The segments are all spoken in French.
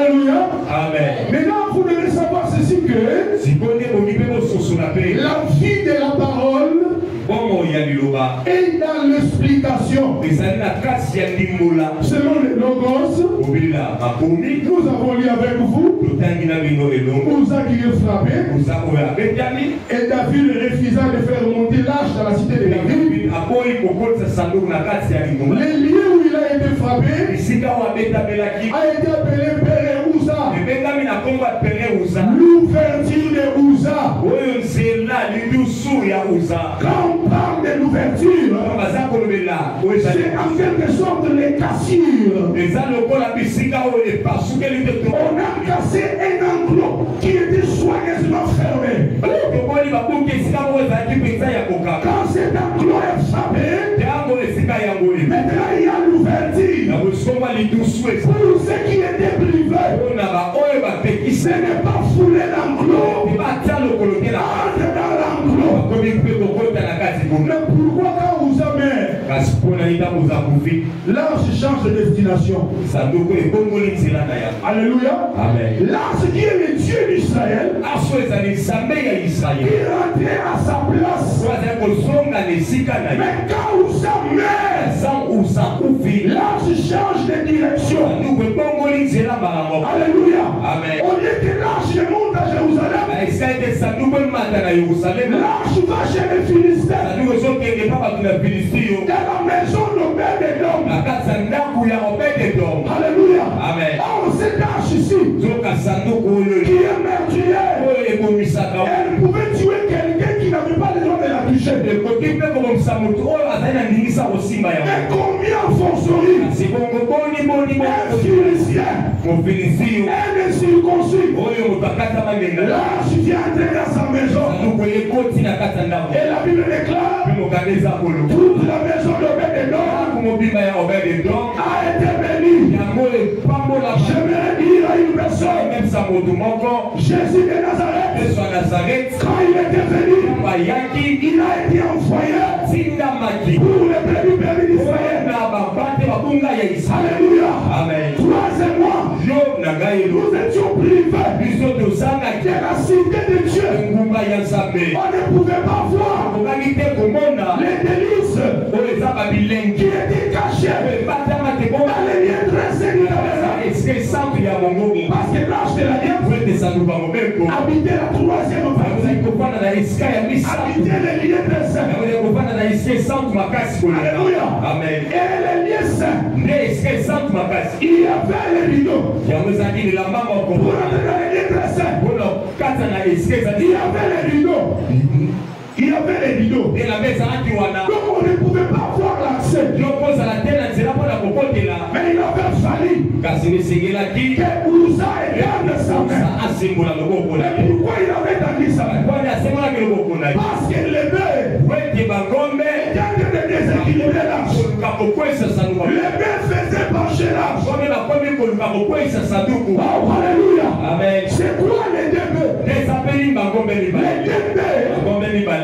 Alléluia. Amen. Maintenant, vous devez savoir ceci que la vie de la parole est dans l'explication. Selon les logos, nous avons lu avec vous. Uza qui est frappé. Et David refusa de faire monter l'arche dans la cité de David. Les lieux où il a été frappé a été appelé Père Uza. L'ouverture de Uza. Quand on parle de l'ouverture, c'est en quelque sorte les cassures. On a cassé un enclos qui était soigneusement fermé. Quand cet enclos est frappé, maintenant il y a l'ouverture. Pour ceux qui étaient privés, ce n'est pas fouler l'enclos, entre dans l'enclos. Mais pourquoi quand vous amènez l'arche change de destination? Alléluia. L'arche qui est le Dieu d'Israël, il rentrait à sa place. Mais quand vous amènez, l'arche change de direction. Alléluia. Au lieu que l'arche monte à Jérusalem, l'arche va chez les Philistins. Dans la maison d'Obed-Edom. Alléluia. Amen. Or, cette arche ici, qui est meurtrière, elle pouvait tuer quelqu'un qui n'avait pas le droit de la toucher. Mais combien forcerie un Philistin, un incirconcis, l'arche vient entrer dans sa maison. Et la Bible déclare toute la maison d'Obed-Edom a été bénie. J'aimerais dire à une personne, Jésus de Nazareth, quand il était venu, il a été envoyé pour les brebis d'Israël. Alléluia. Amen. Troisièmement, nous étions privés de la cité de Dieu. On ne pouvait pas voir les délices qui étaient cachées dans les liens très sérieux de la maison. Parce que l'arche de l'alliance habitait la troisième partie. Habitait les liens très saints. Alléluia. Amen. Et les liens saints, il y avait les rideaux. Pour entrer dans les liens très saints, il y avait les rideaux. Il y avait les rideaux. Donc on ne pouvait pas avoir l'accès. Mais il avait fallu que Uza étende sa main. Mais pourquoi il avait étendu sa main? Parce que les bœufs étaient de déséquilibrer l'arche. Les bœufs faisaient pencher l'arche. Oh, alléluia. C'est quoi les deux bœufs? Les deux bœufs,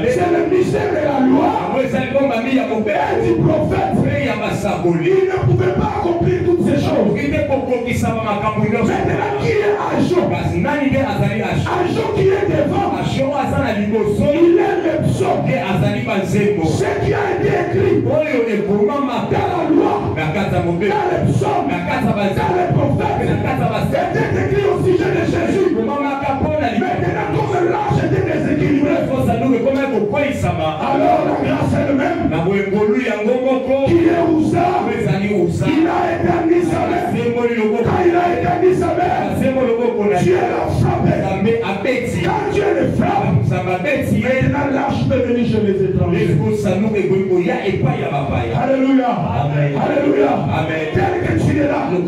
c'est le mystère de la loi. Et du prophète. Il ne pouvait pas accomplir toutes ces choses. Maintenant, qui est Ajo? Ajo qui est devant. Il est le psaume. Ce qui a été écrit dans la loi, dans le psaume, dans les prophètes, c'était écrit au sujet de Jésus. Maintenant, comme l'arche était déséquilibrée, alors la grâce elle-même, qui est Uza, il a étendu sa main. Quand il a étendu sa main, Dieu l'a frappé. Quand Dieu le frappe, maintenant l'arche peut venir chez les étrangers. Alléluia. Alléluia. Tel que tu es là, tel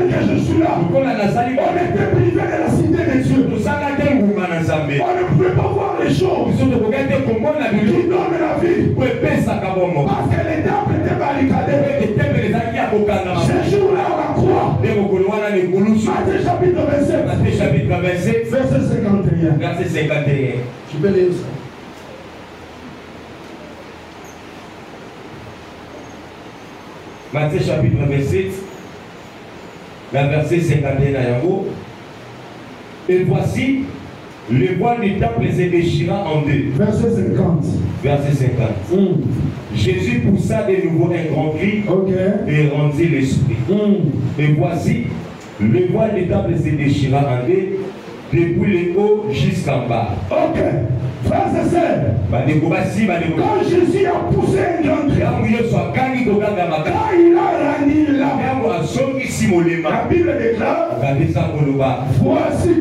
que je suis là, on était privé de la cité de Dieu. On ne pouvait pas voir les choses qui donnent la vie. Parce que les temples étaient barricadés. Ce jour-là, on la croit. Matthieu chapitre 27, verset 51. Tu peux lire ça. Matthieu chapitre 27. La verset 51 à Yango. Et voici, le voile du temple se déchira en deux. Verset 50. Verset 50. Jésus poussa de nouveau un grand cri et rendit l'esprit. Et voici, le voile du temple se déchira en deux, depuis le haut jusqu'en bas. Ok. Frères et sœurs, quand Jésus a poussé un grand cri, quand il a rendu la Bible déclare, voici,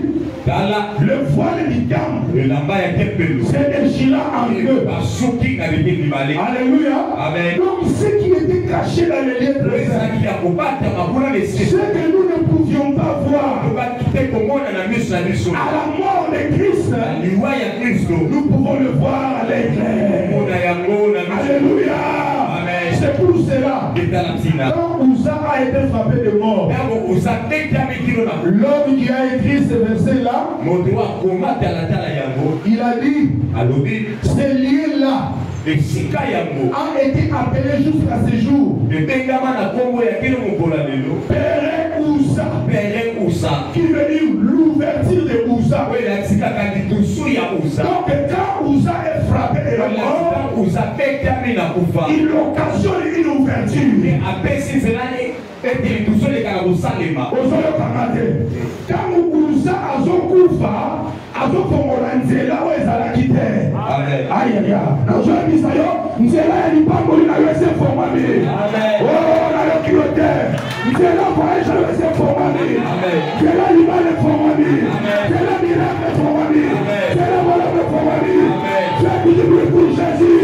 le voile du temple s'est déchiré en deux. Alléluia. Amen. Donc ce qui était caché dans les lieux présents, ce que nous ne pouvions pas voir, à la mort de Christ, nous pouvons le voir à l'éclair. Alléluia. C'est pour cela, quand Uza a été frappé de mort, l'homme qui a écrit ce verset-là, il a dit, ces lieux-là a été appelé jusqu'à ce jour Père Uza, qui veut dire l'ouverture de Uza. Donc quand Uza est frappé de la mort, il occasionne une ouverture. Quand Uza a son kufa, azofongola nzela oyo ezalaki te. Ayaya nazoyebisa yo nzela ya lipamboli na yo esefongwami. Nayoki yo te nzela voyage na yo esefongwami. Nzela libala efongwami. Nzela miracle efongwami. Nzela volonté efongwami. Fais du bruit pour Jésus.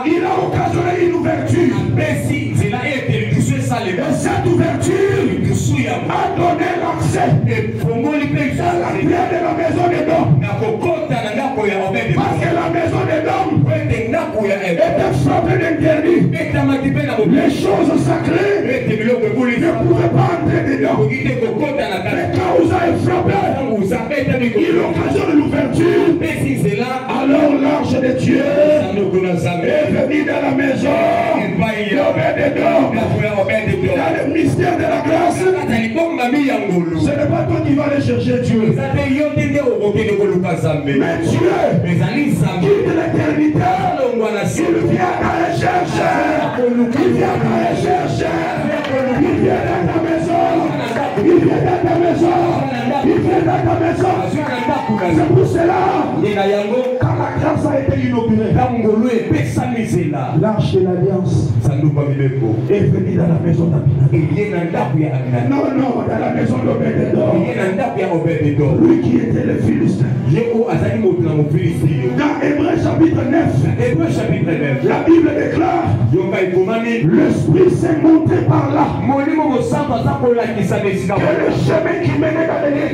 Il a occasionné une ouverture. Et cette ouverture a donné l'accès à la prière de la maison des dons. Parce que la maison des dons était frappée d'interdit. Les choses sacrées ne pouvaient pas entrer dedans. Mais quand vous avez frappé, il occasionne l'ouverture. Alors l'ange de Dieu est venu dans la maison. Dans le mystère de la grâce, ce n'est pas toi qui vas aller chercher Dieu. Mais Dieu quitte l'éternité. Il vient à la chercher. Il vient à la chercher. Il vient dans ta maison. Il vient dans ta maison. Il vient dans ta maison. C'est pour cela, quand la grâce a été inaugurée, l'arche de l'alliance est venue dans la maison d'Abinadab. Non, dans la maison d'Obed-Edom. Lui qui était le Philistin. Dans Hébreux chapitre 9, la Bible déclare, l'Esprit s'est montré par là. Que le chemin qui menait dans les lieux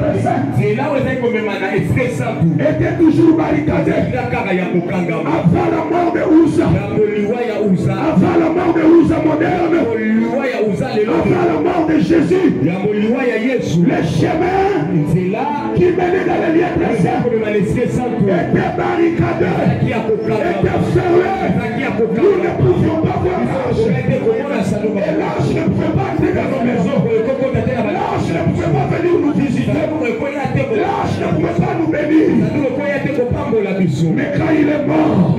saints était toujours barricadé. Avant la mort de Uza, avant la mort de Uza moderne, avant la mort de Jésus, le chemin qui menait dans les lieux saints était barricadé, était fermé. Nous ne pouvions pas voir l'arche. Et l'arche ne pouvait pas entrer dans nos maisons. L'arche ne pouvait pas venir nous visiter. L'arche ne pouvait pas nous bénir. Mais quand il est mort,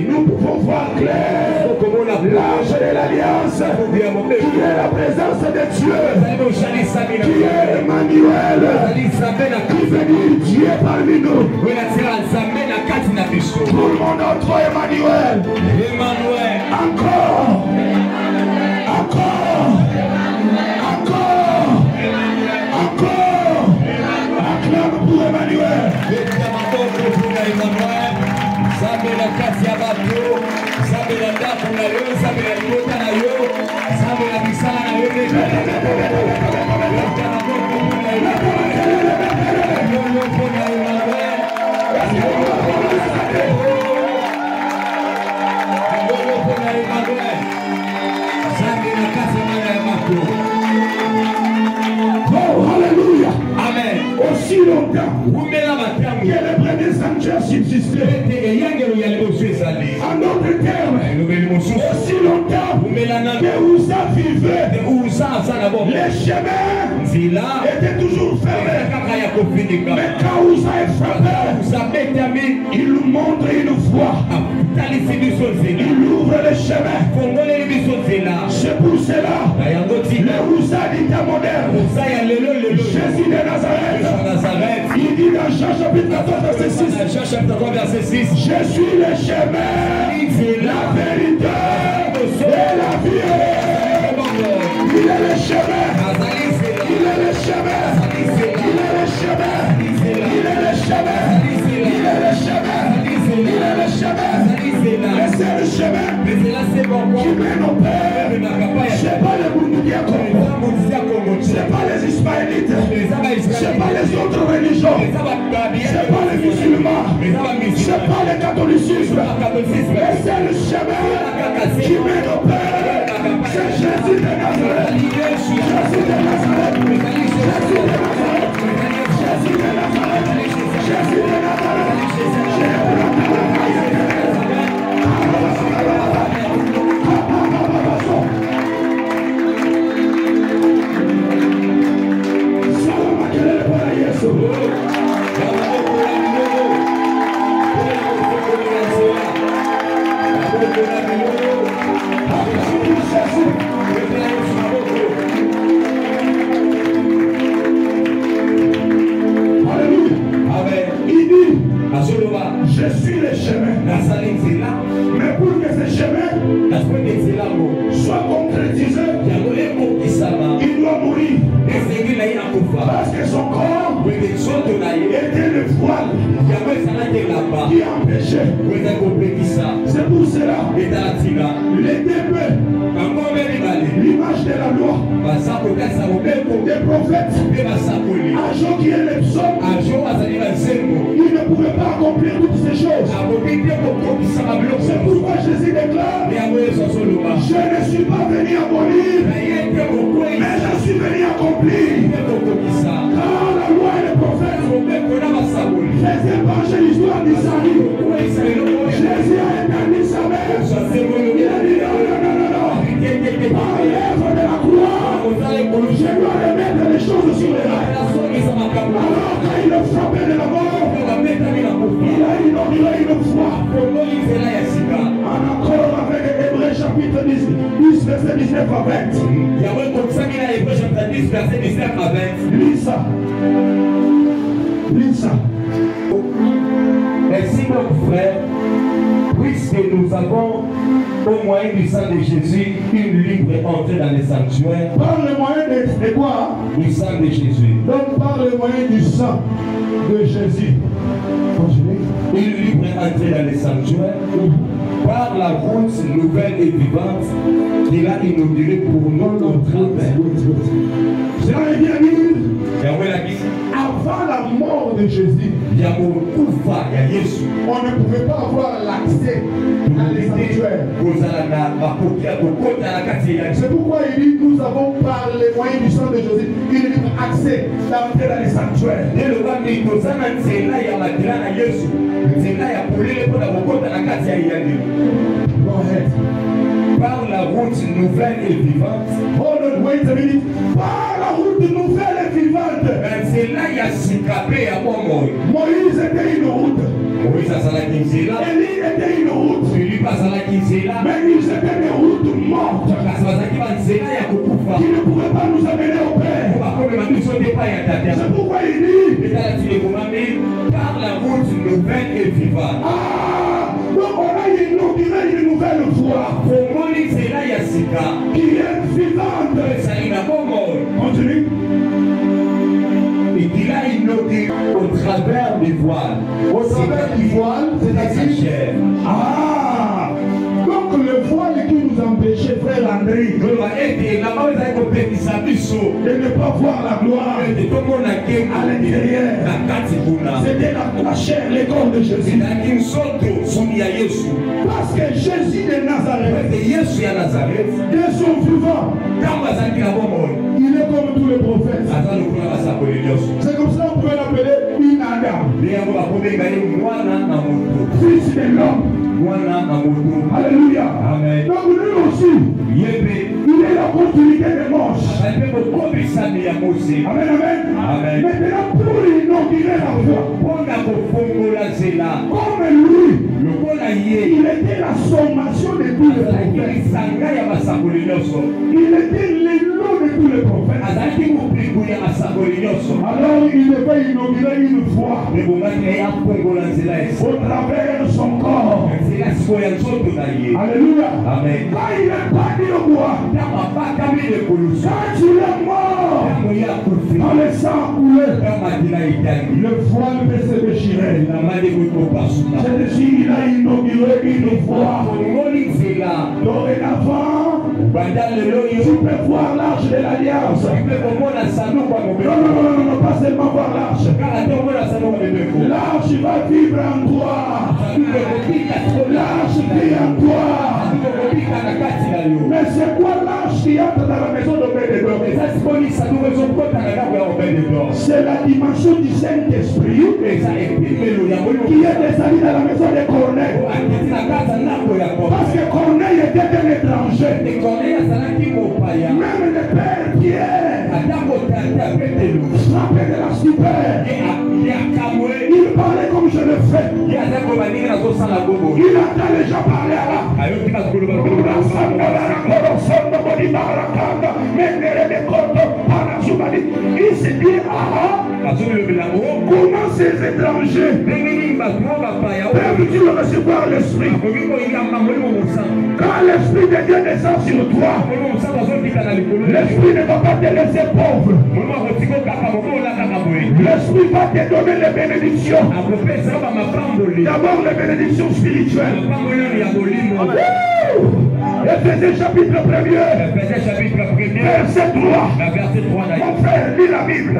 nous pouvons voir clair. L'arche de l'alliance, qui est la présence de Dieu, qui est Emmanuel, qui veut dire Dieu parmi nous. Tout le monde entre Emmanuel. Encore. Acclame pour Emmanuel. temps que le premier sanctuaire subsistait. En d'autres termes, aussi longtemps que Uza vivait, les chemins étaient toujours fermés. Mais quand Uza est frappé, il nous montre une voie. Il ouvre les chemins. C'est pour cela le Uza d'État moderne, Jésus de Nazareth, il dit dans Jean chapitre 14 verset 6, je suis le chemin, la vérité et la vie. Il est le chemin, il est le chemin, il est le chemin, il est le chemin, il est le chemin, il est le chemin. Mais c'est le chemin qui mène au Père. C'est pas les Bounoudia Congo, c'est pas les Ismaélites, c'est pas les autres religions, c'est pas les musulmans, c'est pas le catholicisme, mais c'est le chemin qui mène au Père. C'est Jésus de Nazareth, Jésus de Nazareth, Jésus de Nazareth, Jésus de Nazareth, Jésus de Nazareth, je suis le chemin. Mais pour que ce chemin soit concrétisé, il doit mourir. Parce que son corps était le voile qui empêchait. C'est pour cela les débats, l'image de la loi, des prophètes, Agent qui est le psaume, il ne pouvait pas accomplir toutes ces choses. C'est pourquoi Jésus déclare, je ne suis pas venu abolir, mais je suis venu accomplir. Car la loi et les prophètes faisaient pencher l'histoire d'Israël. Jésus a établi sa mère. Il a dit non. Par l'œuvre de la croix, je dois remettre les choses sur les rails. Alors quand il a frappé de la mort, il a inauguré une foi. En accord avec Hébreux chapitre 10 verset 19 à 20. Lis ça. Ainsi donc frère, puisque nous avons au moyen du sang de Jésus une libre entrée dans les sanctuaires. Par le moyen de quoi? Du sang de Jésus. Donc par le moyen du sang de Jésus. Une libre entrée dans les sanctuaires. Par la route nouvelle et vivante qu'il a inaugurée pour nous au travers. Cela est bien dit. Avant la mort de Jésus, on ne pouvait pas avoir l'accès à l'espace. C'est pourquoi il dit nous avons par les moyens du sang de Jésus une libre accès d'entrer dans les sanctuaires. Go ahead. Par la route nouvelle et vivante. Hold on, wait a minute. Par la route nouvelle et vivante. C'est là qu'il y a Sikapé à Moïse. Moïse était une route. Moïse a la Kinzela. Élie était une route. Philippe a la Kinzela. Mais ils étaient des routes mortes. Qui ne pouvaient pas nous amener au Père. C'est pourquoi il dit. Par la route nouvelle et vivante. Ah, donc on a inauguré une nouvelle voie. Qui est vivante. Continue. Et qu'il a inauguré au travers du voile. Au travers du voile, c'est-à-dire. Ah, donc le voile qui nous empêchait, frère André, de ne pas voir la gloire à l'intérieur. C'était la chair, le corps de Jésus. Parce que Jésus de Nazareth, de son vivant, il est comme tous les prophètes. C'est comme ça qu'on peut l'appeler une Fils de l'homme. Alléluia. Amen. Donc lui aussi, il est la continuité de Mose. Amen, amen. Amen. Maintenant, pour inaugurer la voie, comme lui, il était la sommation de tous les prophètes. Il était l'élan de tous les prophètes. Alors il devait inaugurer une voie au travers de son corps. Alléluia. Amen. Quand il est parti au bois, quand il est mort, dans le sang coulé, le voile peut se déchirer. C'est-à-dire il a inauguré une voie. Dorénavant, tu peux voir l'arche de l'alliance. Non, pas seulement voir l'arche. L'arche va vivre en toi. L'arche vit en toi. Mais c'est quoi l'arche qui entre dans la maison d'Obed-Edom? C'est la dimension du Saint-Esprit qui est descendu dans la maison de Corneille. Parce que Corneille était un étranger. Même le père Pierre, frappé de la stupeur, il parlait comme je le fais. Il entend les gens parler à la. Il se dit, comment ces étrangers peuvent-ils recevoir l'esprit? Quand l'esprit de Dieu descend sur toi, l'esprit ne va pas te laisser pauvre. L'esprit va te donner les bénédictions. D'abord les bénédictions spirituelles. Éphésiens chapitre 1er, verset 3. Mon frère, lis la Bible.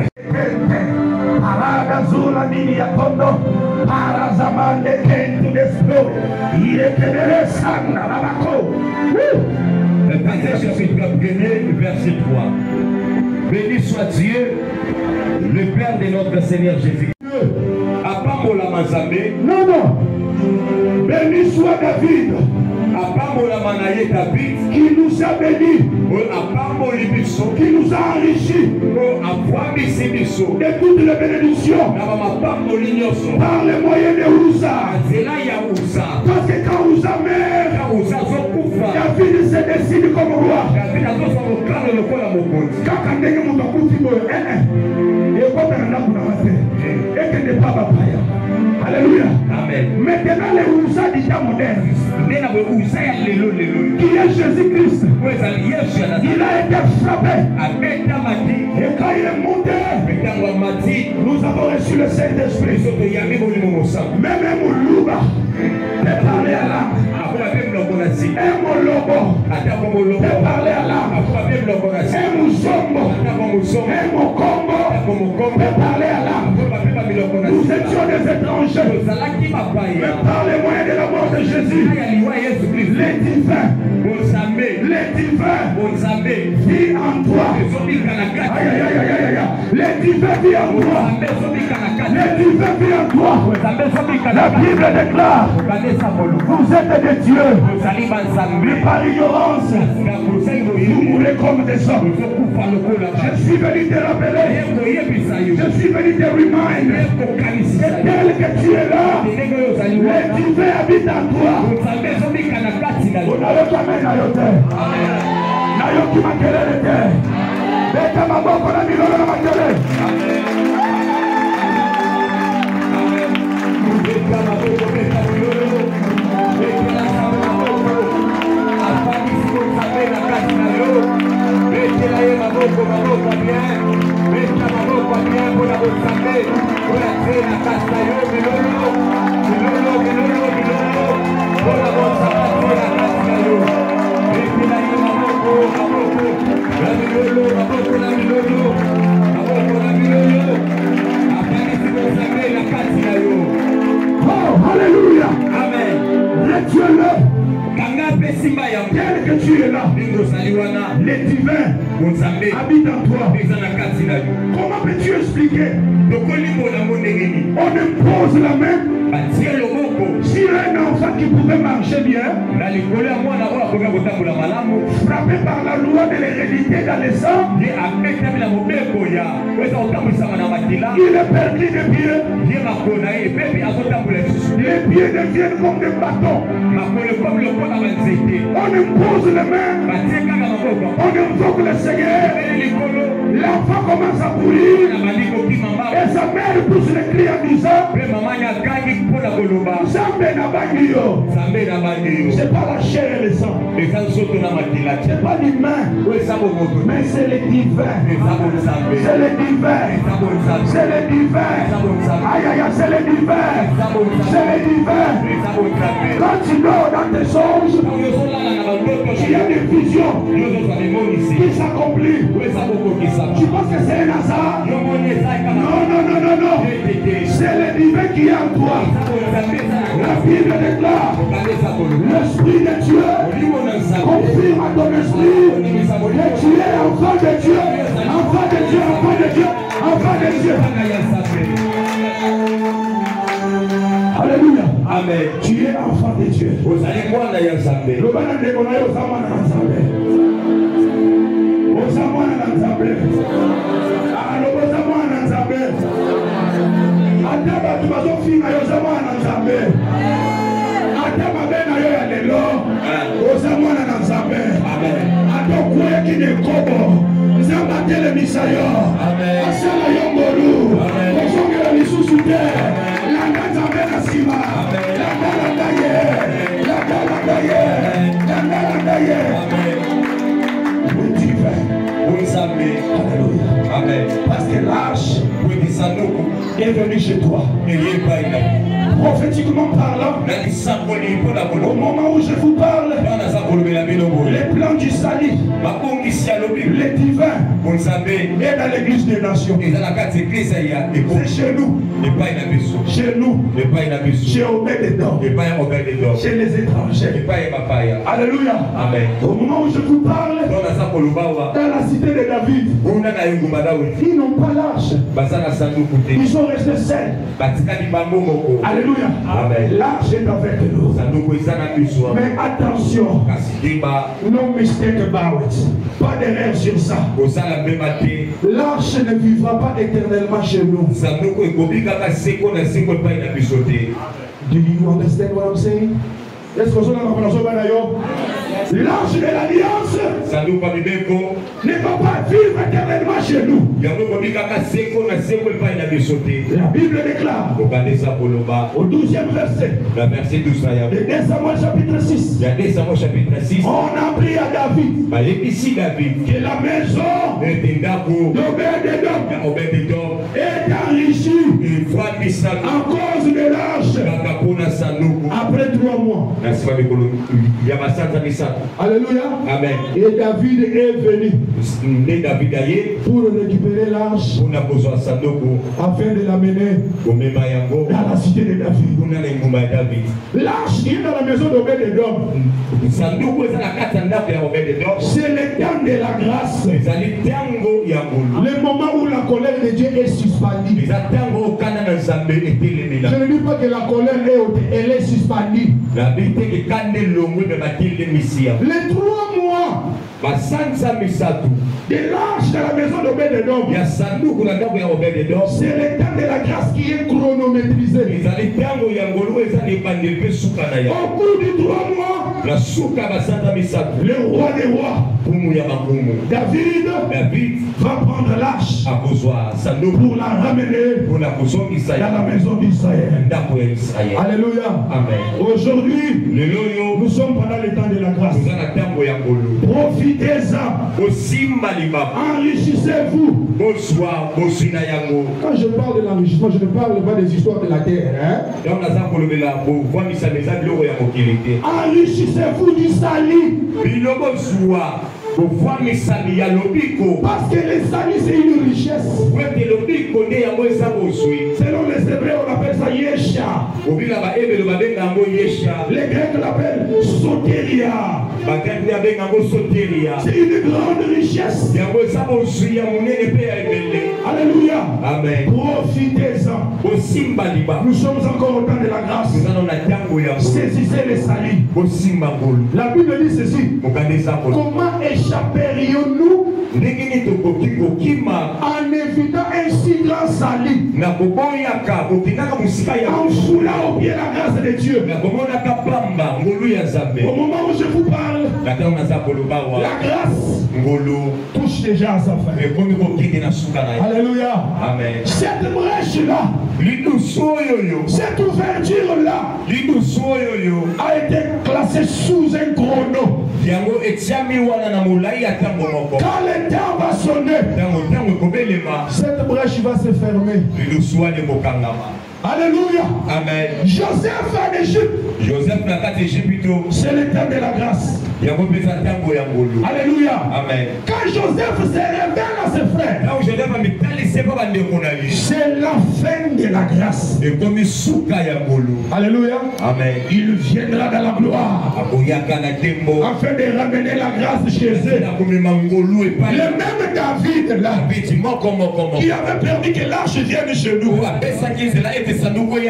Éphésiens chapitre 1er, verset 3. Béni soit Dieu, le Père de notre Seigneur Jésus. Non, non. Béni soit David. Qui nous a bénis, qui nous a enrichis de toutes les bénédictions par le moyen de Uza. Parce que quand Uza meurt, David se décide comme roi. Quand alléluia. Amen. Maintenant, le Uza du temps moderne, qui est Jésus-Christ, il a été frappé. Et quand il est monté, nous avons reçu le Saint-Esprit. Même un Moulouba peut parler à l'âme. Un Molobo peut parler à l'âme. Un Mouzombo, un Mokombo peut parler à l'âme. Nous étions des étrangers, mais par le moyen de la mort de Jésus, les divins vivent en toi. Les divins vivent en toi. Les divins vivent en toi. La Bible déclare, vous êtes des dieux, mais par ignorance, vous mourrez comme des hommes. Je suis venu te rappeler, je suis venu te reminder, tel que tu es là, les divins habitent en toi. tu es là, les divins habitent en toi. Comment peux-tu expliquer? On impose la main sur un enfant qui pouvait marcher bien, frappé par la loi de l'hérédité dans les sangs, il est perdu de pieds. Les pieds deviennent comme des bâtons. On impose les mains, on invoque le Seigneur. L'enfant commence à courir et sa mère pousse les cris en disant c'est pas la chair et le sang, c'est pas l'humain, mais c'est le divin. C'est le divin. C'est le divin. Aïe aïe aïe, c'est le divin. C'est le divin. Quand tu dors dans tes songes, il y a des visions qui s'accomplissent. Tu penses que c'est un hasard? Non, non, non, non, non. C'est le divin qui est en toi. La Bible déclare, l'Esprit de Dieu confirme à ton esprit que tu es enfant de Dieu, enfant de Dieu, enfant de Dieu, enfant de Dieu. Alléluia. Amen. Tu es enfant de Dieu. Amen. Parce que l'arche est venu chez toi. Prophétiquement parlant, au moment où je vous parle, les plans du salut, les divins, est dans l'église des nations. C'est chez nous. Chez nous. Chez Obed-Edom. Chez les étrangers. Alléluia. Amen. Au moment où je vous parle, dans la cité de David, ils n'ont pas l'arche. Ils sont restés seuls. Alléluia. L'arche est avec nous. Mais attention, no mistake about it. Pas d'erreur sur ça. L'arche ne vivra pas éternellement chez nous. Do you understand what I'm saying? Est-ce que vous l'arche de l'alliance ne va pas vivre éternellement chez nous. La Bible déclare au 12e verset de 2 Samuel chapitre 6, on a appris à David que la maison d'Obed-Edom est enrichie en cause de l'arche après 3 mois. Alléluia. Amen. Et David est venu pour récupérer l'arche afin de l'amener dans la cité de David. L'arche qui est dans la maison d'Obed-Edom, c'est le temps de la grâce, le moment où la colère de Dieu est suspendue. Je ne dis pas que la colère elle est suspendue. Les 3 mois de l'arche dans la maison d'Obed-Edom, c'est le temps de la grâce qui est chronométrisé. Au cours de 3 mois, le roi des rois, David va prendre l'arche pour la ramener dans la maison d'Israël. Alléluia. Aujourd'hui, nous sommes pendant le temps de la grâce. Profitez-en. Enrichissez-vous. Quand je parle de l'enrichissement, je ne parle pas des histoires de la terre. Enrichissez-vous du salut. Parce que les salis, c'est une richesse. Selon les Hébreux, on appelle ça Yesha. Les Grecs l'appellent Soteria. C'est une grande richesse. Alléluia. Amen. Profitez-en. Nous sommes encore au temps de la grâce. Saisissez les salis. La Bible dit ceci. Comment échapperions-nous en évitant un si grand sali, en foulant au pied la grâce de Dieu? Au moment où je vous parle, la grâce touche déjà à sa fin. Alléluia. Amen. Cette brèche-là, cette ouverture-là a été classée sous un chrono. Quand le temps va sonner, cette brèche va se fermer. Alléluia. Amen. Joseph en Égypte, c'est le temps de la grâce. Alléluia. Amen. Quand Joseph se révèle à ses frères, c'est la fin de la grâce. Alléluia. Amen. Il viendra dans la gloire afin de ramener la grâce chez eux. Le même David là, qui avait permis que l'arche vienne chez nous,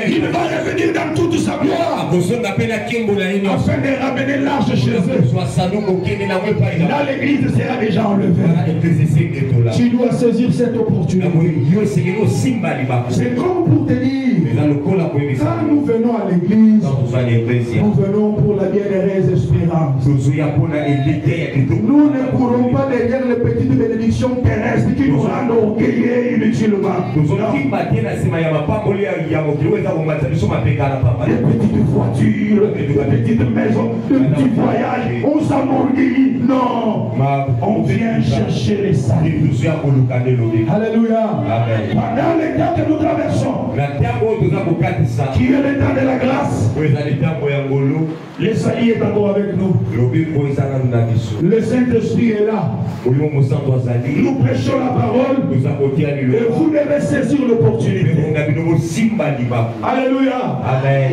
il va revenir dans toute sa gloire afin de ramener l'arche chez eux. Là, l'église sera déjà enlevée. Tu dois saisir cette opportunité. C'est comme pour te dire, quand nous venons à l'église, nous venons pour la bienheureuse espérance. Nous ne courons pas derrière les petites bénédictions terrestres qui nous rendent orgueilleux inutilement. Les petites voitures, les petites maisons, les petits voyages, on s'enorgueillit. Non, on vient chercher les saluts. Alléluia. Pendant le temps que nous traversons, qui est le temps de la grâce, le salut est encore avec nous. Le Saint-Esprit est là. Nous prêchons la parole et vous devez saisir l'opportunité. Alléluia.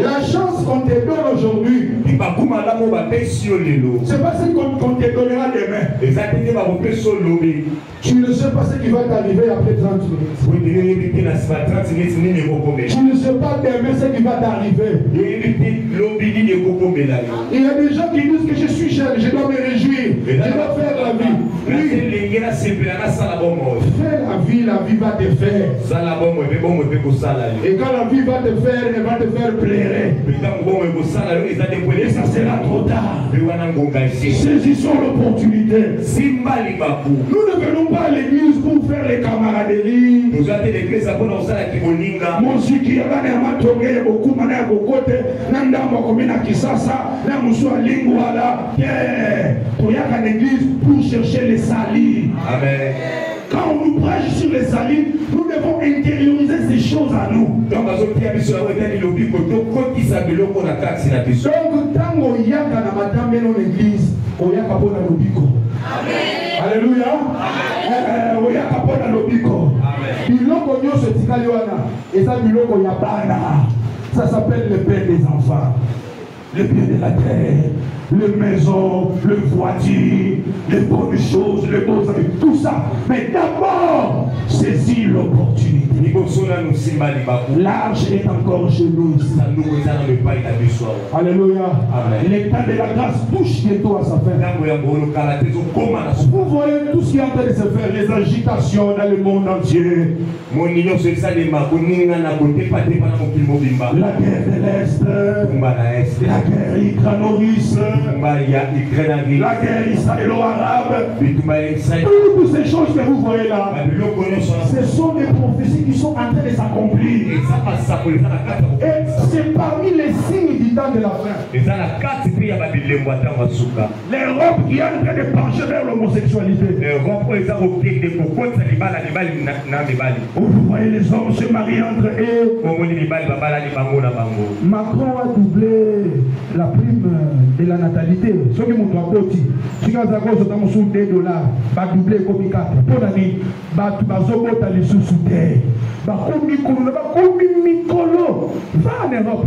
La chance qu'on te donne aujourd'hui, c'est pas ce qu'on te donnera demain. Tu ne sais pas ce qui va t'arriver après 30 minutes. Tu ne sais pas demain ce qui va t'arriver. Il y a des gens qui disent que je suis jeune, je dois me réjouir, je dois faire la vie. Oui. Fais la vie va te faire. Et quand la vie va te faire, elle va te faire pleurer. Et ça sera trop tard. Saisissons l'opportunité. Nous ne venons pas à l'église pour faire les camaraderies. Pour chercher les salis. Amen. Quand on nous prêche sur les salis, nous devons intérioriser ces choses à nous. Donc, tant qu'on y a dans madame dans l'église, on y a pas pour l'obiko. Alléluia. On y a pas pour l'obiko. Biloko nyo se tikaliwana. Et ça biloko yabana. Ça s'appelle le père des enfants. Le bien de la terre, les maisons, le voiture, les bonnes choses, les beaux amis, tout ça. Mais d'abord, saisis l'opportunité. L'arche est encore chez nous. Alléluia. L'état de la grâce touche bientôt à sa fin. Vous voyez tout ce qui est en train de se faire, les agitations dans le monde entier. La guerre de l'Est, la guerre ukraino-russe, la guerre israélo-arabe, toutes ces choses que vous voyez là, ce sont des prophéties qui sont en train de s'accomplir. Et c'est parmi les signes du temps de la fin. L'Europe qui est en train de pencher vers le l'homosexualité. Vous voyez les hommes se marier entre eux. Macron a doublé la prime de la natalité. Ce qui montre un petit. Si vous avez $2, va doubler comme 4. Pour l'année, va les sous-souter. Va va en Europe.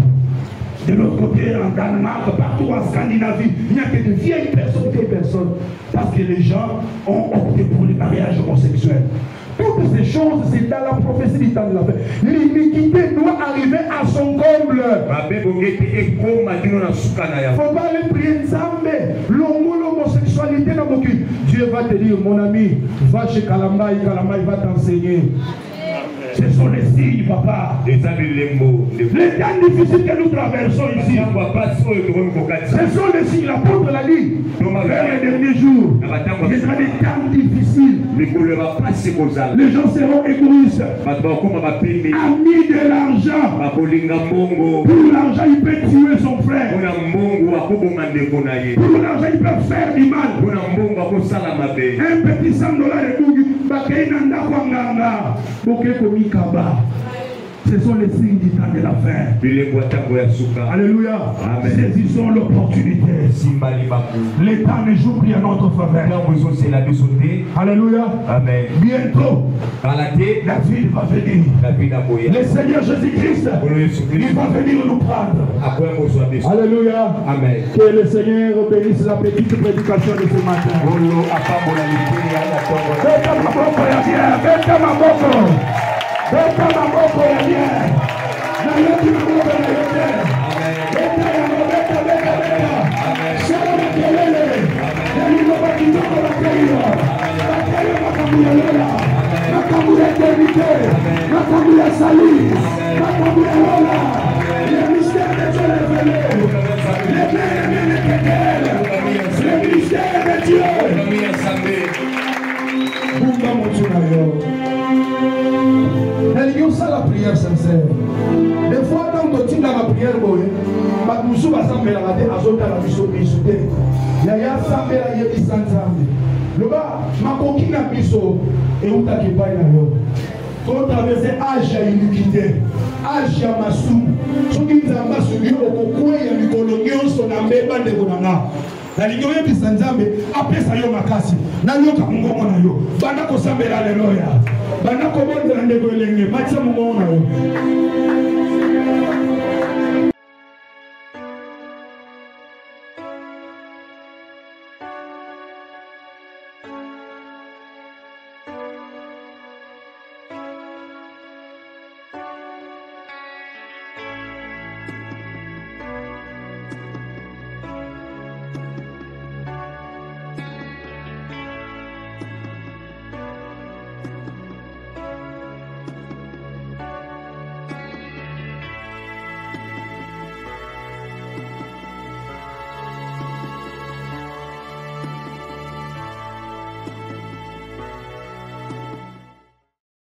De l'autre côté, en Danemark, partout en Scandinavie, il n'y a que de vieilles personnes. Parce que les gens ont opté pour les mariages homosexuels. Toutes ces choses, c'est dans la prophétie du temps de la fin. L'iniquité doit arriver à son comble. Il ne faut pas aller prier Nzambe. L'homosexualité dans mon cul. Dieu va te dire, mon ami, va chez Kalamba, Kalamba va t'enseigner. Ce sont les signes, papa. Les temps difficiles que nous traversons ici. Ce sont les signes. L'apôtre l'a dit. Vers les derniers jours. Il y aura des temps difficiles. Les gens seront égoïstes. Amis de l'argent. Pour l'argent, il peut tuer son frère. Pour l'argent, il peut faire du mal. Un petit $100 de Google. Ce sont les signes du temps de la fin. Alléluia. Saisissons l'opportunité. Les temps ne jouent plus à notre faveur. Alléluia. Amen. Bientôt, David va venir. Le Seigneur Jésus-Christ, il va venir nous prendre. Alléluia. Amen. Que le Seigneur bénisse la petite prédication de ce matin. Beta maboko ya bien. Na yote maboko ya yote. Beta ya maboko beta. Shala makelele. Na nino bakitoko bakelele. Bakelele makamu ya lola. Makamu ya eternité. Makamu ya salut. Makamu ya lola. Le mystère de Dieu révélé. Le bien-aimé le mystère de Dieu. Bumba motunayo. Elle y a la prière sincère. Des fois, quand on tient la prière, on va s'embêter à Azota la mission de Yaya Sambela Yebi Sanzambe. Le bas, ma coquine a biso et où t'as qui paye là. Quand traverser âge à iniquité, âge à massou, ce qui nous a massouillé au coco et à l'icologion, son amébas de Bonana. La ligne de Sanzambe, après ça, yo makasi. Nanyo kamungo na yo. Bana ko sambela leloya. Bana ko bonde na ndego lenge. Matsa mungo na yo.